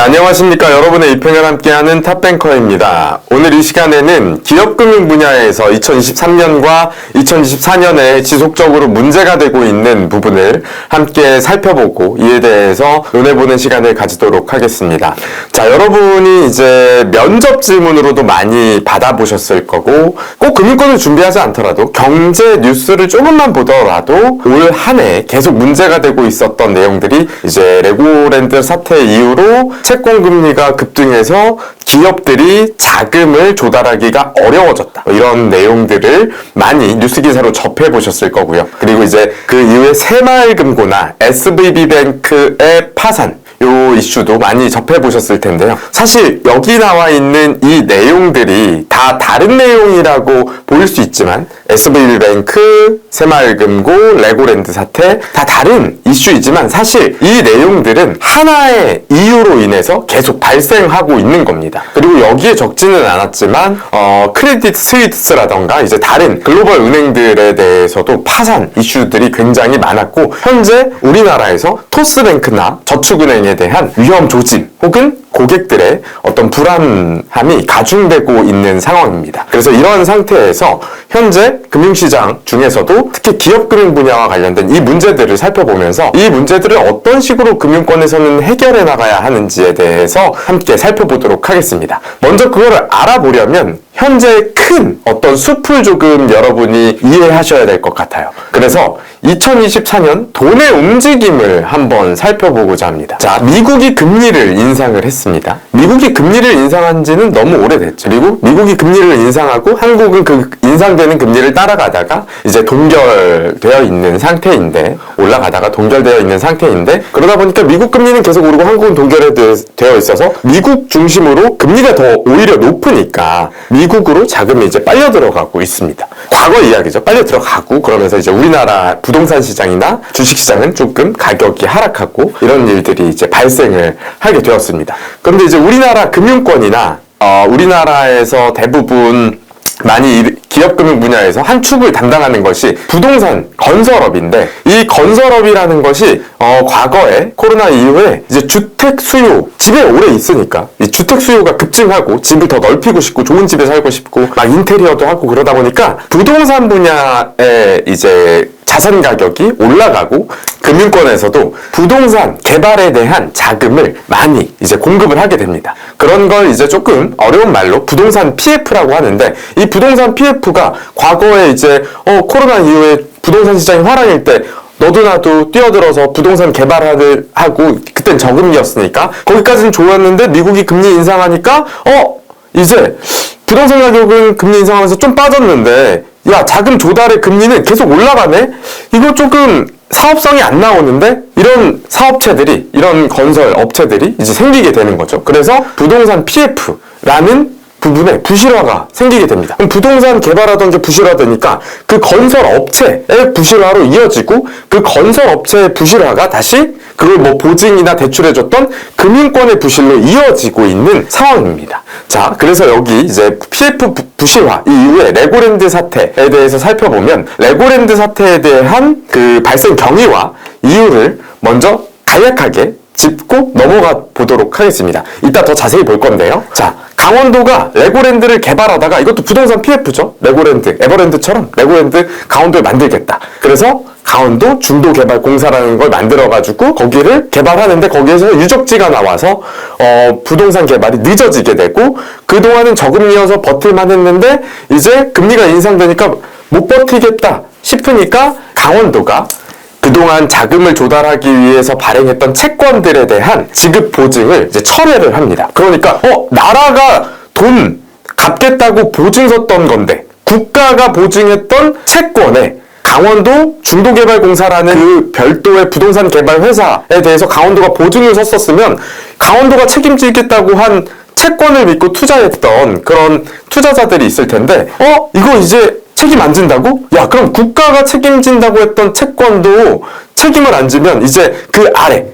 안녕하십니까. 여러분의 입행을 함께하는 탑뱅커입니다. 오늘 이 시간에는 기업금융 분야에서 2023년과 2024년에 지속적으로 문제가 되고 있는 부분을 함께 살펴보고 이에 대해서 논해보는 시간을 가지도록 하겠습니다. 자, 여러분이 이제 면접 질문으로도 많이 받아보셨을 거고 꼭 금융권을 준비하지 않더라도 경제 뉴스를 조금만 보더라도 올 한 해 계속 문제가 되고 있었던 내용들이 이제 레고랜드 사태 이후로 채권 금리가 급등해서 기업들이 자금을 조달하기가 어려워졌다. 이런 내용들을 많이 뉴스 기사로 접해 보셨을 거고요. 그리고 이제 그 이후에 새마을금고나 SVB뱅크의 파산 요 이슈도 많이 접해보셨을 텐데요. 사실 여기 나와 있는 이 내용들이 다 다른 내용이라고 보일 수 있지만 SVB뱅크, 새마을금고, 레고랜드 사태 다 다른 이슈이지만 사실 이 내용들은 하나의 이유로 인해서 계속 발생하고 있는 겁니다. 그리고 여기에 적지는 않았지만 크레딧 스위스라던가 이제 다른 글로벌 은행들에 대해서도 파산 이슈들이 굉장히 많았고 현재 우리나라에서 토스뱅크나 저축은행에 대한 위험 조짐 혹은 고객들의 어떤 불안함이 가중되고 있는 상황입니다. 그래서 이러한 상태에서 현재 금융시장 중에서도 특히 기업금융 분야와 관련된 이 문제들을 살펴보면서 이 문제들을 어떤 식으로 금융권에서는 해결해 나가야 하는지에 대해서 함께 살펴보도록 하겠습니다. 먼저 그거를 알아보려면 현재 큰 어떤 숲을 조금 여러분이 이해하셔야 될 것 같아요. 그래서 2024년 돈의 움직임을 한번 살펴보고자 합니다. 자, 미국이 금리를 인상을 했습니다. 미국이 금리를 인상한 지는 너무 오래됐죠. 그리고 미국이 금리를 인상하고 한국은 그 인상되는 금리를 따라가다가 이제 동결되어 있는 상태인데 올라가다가 동결되어 있는 상태인데 그러다 보니까 미국 금리는 계속 오르고 한국은 동결되어 있어서 미국 중심으로 금리가 더 오히려 높으니까 미국으로 자금이 이제 빨려 들어가고 있습니다. 과거 이야기죠. 빨려 들어가고 그러면서 이제 우리나라 부동산 시장이나 주식 시장은 조금 가격이 하락하고 이런 일들이 이제 발생을 하게 되었습니다. 그런데 이제 우리나라 금융권이나 우리나라에서 대부분 많이 기업금융 분야에서 한 축을 담당하는 것이 부동산 건설업인데 이 건설업이라는 것이 과거에 코로나 이후에 이제 주택 수요 집에 오래 있으니까 이 주택 수요가 급증하고 집을 더 넓히고 싶고 좋은 집에 살고 싶고 막 인테리어도 하고 그러다 보니까 부동산 분야에 이제 자산 가격이 올라가고 금융권에서도 부동산 개발에 대한 자금을 많이 이제 공급을 하게 됩니다. 그런 걸 이제 조금 어려운 말로 부동산 PF라고 하는데 이 부동산 PF가 과거에 이제 코로나 이후에 부동산 시장이 화랑일 때 너도 나도 뛰어들어서 부동산 개발을 하고 그땐 저금리였으니까 거기까지는 좋았는데 미국이 금리 인상하니까 이제 부동산 가격은 금리 인상하면서 좀 빠졌는데 야, 자금 조달의 금리는 계속 올라가네? 이거 조금 사업성이 안 나오는데? 이런 사업체들이, 이런 건설 업체들이 이제 생기게 되는 거죠. 그래서 부동산 PF라는 부분에 부실화가 생기게 됩니다. 그럼 부동산 개발하던 게 부실화되니까 그 건설 업체의 부실화로 이어지고 그 건설 업체의 부실화가 다시 그걸 뭐 보증이나 대출해줬던 금융권의 부실로 이어지고 있는 상황입니다. 자, 그래서 여기 이제 PF 부실화 이후에 레고랜드 사태에 대해서 살펴보면 레고랜드 사태에 대한 그 발생 경위와 이유를 먼저 간략하게 짚고 넘어가 보도록 하겠습니다. 이따 더 자세히 볼 건데요. 자, 강원도가 레고랜드를 개발하다가 이것도 부동산 PF죠. 레고랜드, 에버랜드처럼 레고랜드 강원도를 만들겠다. 그래서 강원도 중도개발공사라는 걸 만들어가지고 거기를 개발하는데 거기에서 유적지가 나와서 부동산 개발이 늦어지게 되고 그동안은 저금리여서 버틸만 했는데 이제 금리가 인상되니까 못 버티겠다 싶으니까 강원도가 그동안 자금을 조달하기 위해서 발행했던 채권들에 대한 지급 보증을 이제 철회를 합니다. 그러니까 나라가 돈 갚겠다고 보증 섰던 건데 국가가 보증했던 채권에 강원도 중도개발공사라는 그 별도의 부동산 개발 회사에 대해서 강원도가 보증을 섰었으면 강원도가 책임지겠다고 한 채권을 믿고 투자했던 그런 투자자들이 있을 텐데 이거 이제 책임 안 진다고? 야, 그럼 국가가 책임진다고 했던 채권도 책임을 안 지면 이제 그 아래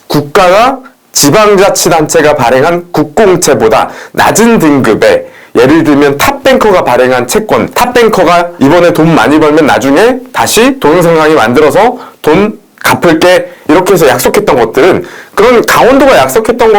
국가가 지방자치단체가 발행한 국공채보다 낮은 등급의 예를 들면 탑뱅커가 발행한 채권, 탑뱅커가 이번에 돈 많이 벌면 나중에 다시 동영상강의 만들어서 돈 갚을게 이렇게 해서 약속했던 것들은 그런 강원도가 약속했던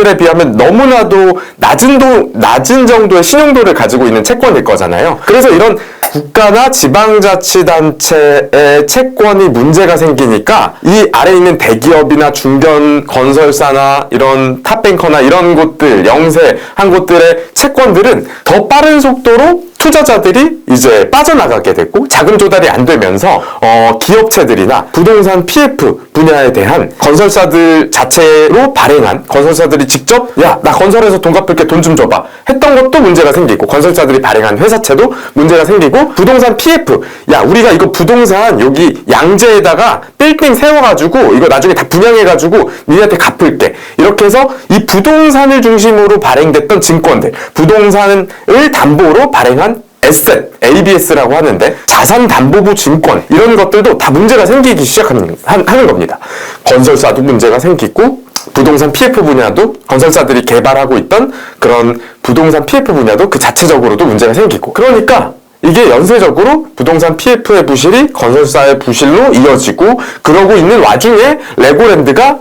기업들에 비하면 너무나도 낮은 정도의 신용도를 가지고 있는 채권일 거잖아요. 그래서 이런 국가나 지방자치단체의 채권이 문제가 생기니까 이 아래에 있는 대기업이나 중견 건설사나 이런 탑뱅커나 이런 곳들, 영세한 곳들의 채권들은 더 빠른 속도로 투자자들이 이제 빠져나가게 됐고 자금 조달이 안 되면서 기업체들이나 부동산 PF 분야에 대한 건설사들 자체로 발행한 건설사들이 직접 야, 나 건설해서 돈 갚을게 돈 좀 줘봐 했던 것도 문제가 생기고 건설사들이 발행한 회사채도 문제가 생기고 부동산 PF 야, 우리가 이거 부동산 여기 양재에다가 빌딩 세워가지고 이거 나중에 다 분양해가지고 니네한테 갚을게 이렇게 해서 이 부동산을 중심으로 발행됐던 증권들 부동산을 담보로 발행한 에셋, ABS라고 하는데 자산담보부 증권 이런 것들도 다 문제가 생기기 시작하는 겁니다. 건설사도 문제가 생기고 부동산 PF 분야도 건설사들이 개발하고 있던 그런 부동산 PF 분야도 그 자체적으로도 문제가 생기고 그러니까 이게 연쇄적으로 부동산 PF의 부실이 건설사의 부실로 이어지고 그러고 있는 와중에 레고랜드가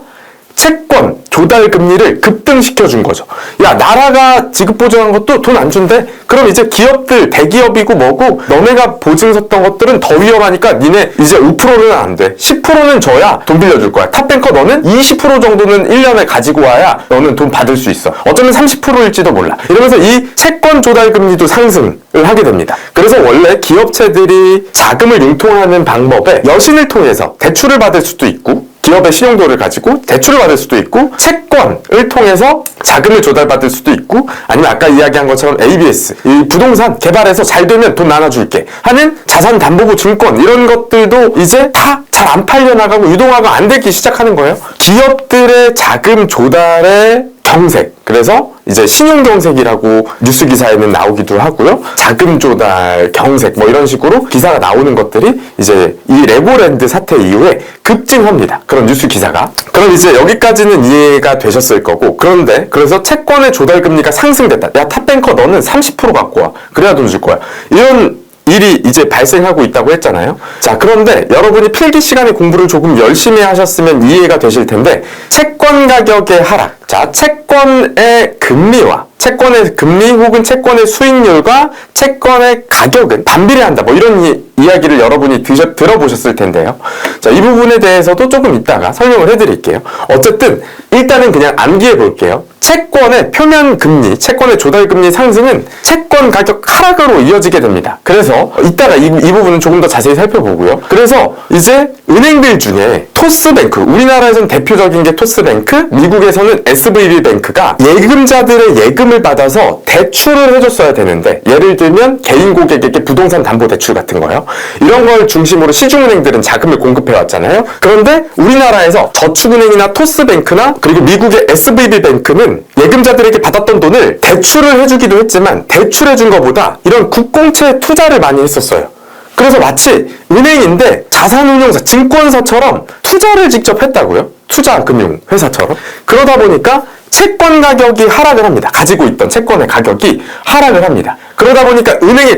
채권 조달 금리를 급등시켜준 거죠. 야, 나라가 지급 보증한 것도 돈 안 준대. 그럼 이제 기업들 대기업이고 뭐고 너네가 보증 섰던 것들은 더 위험하니까 니네 이제 5%는 안 돼. 10%는 줘야 돈 빌려줄 거야. 탑뱅커 너는 20% 정도는 1년에 가지고 와야 너는 돈 받을 수 있어. 어쩌면 30%일지도 몰라. 이러면서 이 채권 조달 금리도 상승을 하게 됩니다. 그래서 원래 기업체들이 자금을 융통하는 방법에 여신을 통해서 대출을 받을 수도 있고 기업의 신용도를 가지고 대출을 받을 수도 있고 채권을 통해서 자금을 조달받을 수도 있고 아니면 아까 이야기한 것처럼 ABS 이 부동산 개발해서 잘 되면 돈 나눠줄게 하는 자산담보부 증권 이런 것들도 이제 다 잘 안 팔려나가고 유동화가 안 되기 시작하는 거예요. 기업들의 자금 조달의 경색 그래서 이제 신용경색이라고 뉴스 기사에는 나오기도 하고요. 자금 조달 경색 뭐 이런 식으로 기사가 나오는 것들이 이제 이 레고랜드 사태 이후에 급증합니다. 그런 뉴스 기사가. 그럼 이제 여기까지는 이해가 되셨을 거고 그런데 그래서 채권의 조달 금리가 상승됐다. 야, 탑뱅커 너는 30% 갖고 와. 그래야 돈 줄 거야. 이런 일이 이제 발생하고 있다고 했잖아요. 자, 그런데 여러분이 필기 시간에 공부를 조금 열심히 하셨으면 이해가 되실 텐데 채권 가격의 하락 자, 채권의 금리와 채권의 금리 혹은 채권의 수익률과 채권의 가격은 반비례한다. 뭐 이런 이야기를 여러분이 들어보셨을 텐데요. 자, 이 부분에 대해서도 조금 이따가 설명을 해드릴게요. 어쨌든 일단은 그냥 암기해 볼게요. 채권의 표면 금리, 채권의 조달 금리 상승은 채권 가격 하락으로 이어지게 됩니다. 그래서 이따가 이 부분은 조금 더 자세히 살펴보고요. 그래서 이제 은행들 중에 토스뱅크, 우리나라에서는 대표적인 게 토스뱅크, 미국에서는 SVB뱅크가 예금자들의 예금을 받아서 대출을 해줬어야 되는데 예를 들면 개인 고객에게 부동산 담보 대출 같은 거요. 이런 걸 중심으로 시중은행들은 자금을 공급해왔잖아요. 그런데 우리나라에서 저축은행이나 토스뱅크나 그리고 미국의 SVB뱅크는 예금자들에게 받았던 돈을 대출을 해주기도 했지만 대출해준 것보다 이런 국공채 투자를 많이 했었어요. 그래서 마치 은행인데 자산운용사, 증권사처럼 투자를 직접 했다고요. 투자금융회사처럼. 그러다 보니까 채권 가격이 하락을 합니다. 가지고 있던 채권의 가격이 하락을 합니다. 그러다 보니까 은행의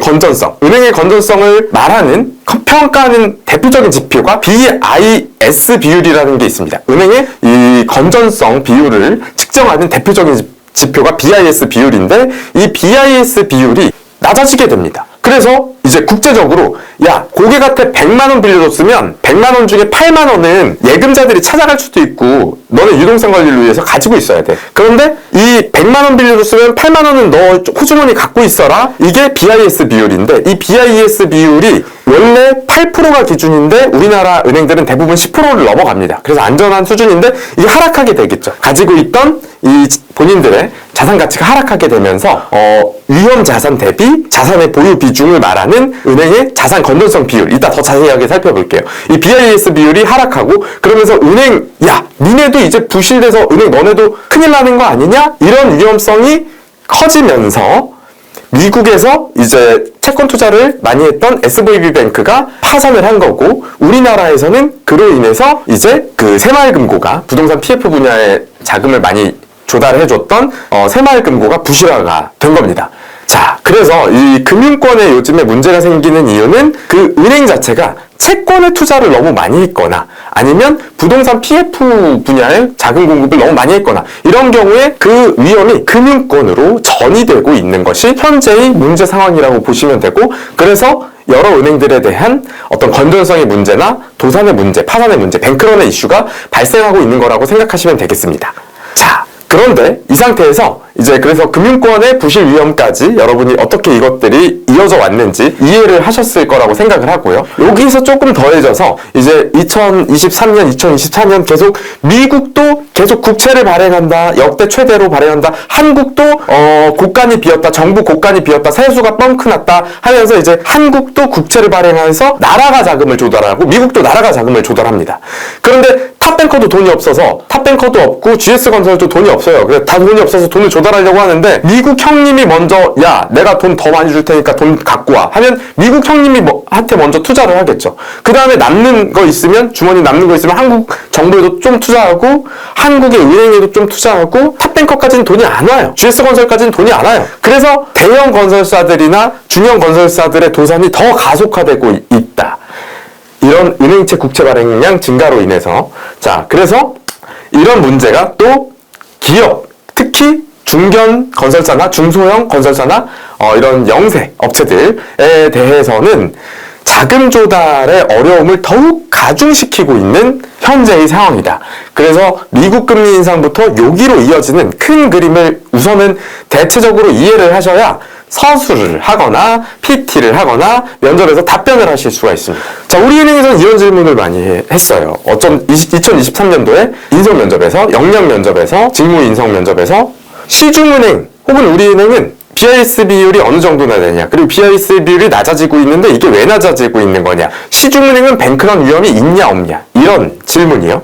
건전성을 말하는 평가하는 대표적인 지표가 BIS 비율이라는 게 있습니다. 은행의 이 건전성 비율을 측정하는 대표적인 지표가 BIS 비율인데 이 BIS 비율이 낮아지게 됩니다. 그래서 이제 국제적으로 야, 고객한테 100만 원 빌려줬으면 100만 원 중에 8만 원은 예금자들이 찾아갈 수도 있고 너는 유동성 관리를 위해서 가지고 있어야 돼. 그런데 이 100만 원 빌려줬으면 8만 원은 너 호주머니 갖고 있어라. 이게 BIS 비율인데 이 BIS 비율이 원래 8%가 기준인데 우리나라 은행들은 대부분 10%를 넘어갑니다. 그래서 안전한 수준인데 이게 하락하게 되겠죠. 가지고 있던 이 본인들의 자산 가치가 하락하게 되면서 위험 자산 대비 자산의 보유 비중을 말하는 은행의 자산 건전성 비율 이따 더 자세하게 살펴볼게요. 이 BIS 비율이 하락하고 그러면서 은행 야 니네도 이제 부실돼서 은행 너네도 큰일 나는 거 아니냐? 이런 위험성이 커지면서 미국에서 이제 채권 투자를 많이 했던 SVB뱅크가 파산을 한 거고 우리나라에서는 그로 인해서 이제 그 새마을금고가 부동산 PF 분야에 자금을 많이 조달해줬던 새마을금고가 부실화가 된 겁니다. 자, 그래서 이 금융권에 요즘에 문제가 생기는 이유는 그 은행 자체가 채권에 투자를 너무 많이 했거나 아니면 부동산 PF 분야에 자금 공급을 너무 많이 했거나 이런 경우에 그 위험이 금융권으로 전이되고 있는 것이 현재의 문제 상황이라고 보시면 되고, 그래서 여러 은행들에 대한 어떤 건전성의 문제나 도산의 문제, 파산의 문제, 뱅크런의 이슈가 발생하고 있는 거라고 생각하시면 되겠습니다. 자, 그런데 이 상태에서 이제 그래서 금융권의 부실 위험까지 여러분이 어떻게 이것들이 이어져 왔는지 이해를 하셨을 거라고 생각을 하고요. 여기서 조금 더해져서 이제 2023년, 2024년 계속 미국도 계속 국채를 발행한다, 역대 최대로 발행한다, 한국도 국간이 비었다, 정부 국간이 비었다, 세수가 뻥크 났다 하면서 이제 한국도 국채를 발행해서 나라가 자금을 조달하고 미국도 나라가 자금을 조달합니다. 그런데 탑뱅커도 돈이 없어서, 탑뱅커도 없고 GS건설도 돈이 없어요. 그래서 다 돈이 없어서 돈을 조달하려고 하는데 미국 형님이 먼저 야 내가 돈 더 많이 줄 테니까 돈 갖고 와 하면 미국 형님이 한테 먼저 투자를 하겠죠. 그 다음에 남는 거 있으면, 주머니 남는 거 있으면 한국 정부에도 좀 투자하고 한국의 은행에도 좀 투자하고 탑뱅커까지는 돈이 안 와요. GS건설까지는 돈이 안 와요. 그래서 대형 건설사들이나 중형 건설사들의 도산이 더 가속화되고 있다. 이런 은행채 국채 발행량 증가로 인해서. 자, 그래서 이런 문제가 또 기업, 특히 중견 건설사나 중소형 건설사나 이런 영세 업체들에 대해서는 자금 조달의 어려움을 더욱 가중시키고 있는 현재의 상황이다. 그래서 미국 금리 인상부터 여기로 이어지는 큰 그림을 우선은 대체적으로 이해를 하셔야 서술을 하거나 PT를 하거나 면접에서 답변을 하실 수가 있습니다. 자, 우리은행에서는 이런 질문을 많이 했어요. 2023년도에 인성 면접에서, 역량 면접에서, 직무 인성 면접에서 시중은행 혹은 우리은행은 BIS 비율이 어느 정도나 되냐, 그리고 BIS 비율이 낮아지고 있는데 이게 왜 낮아지고 있는 거냐, 시중은행은 뱅크런 위험이 있냐 없냐, 이런 질문이요.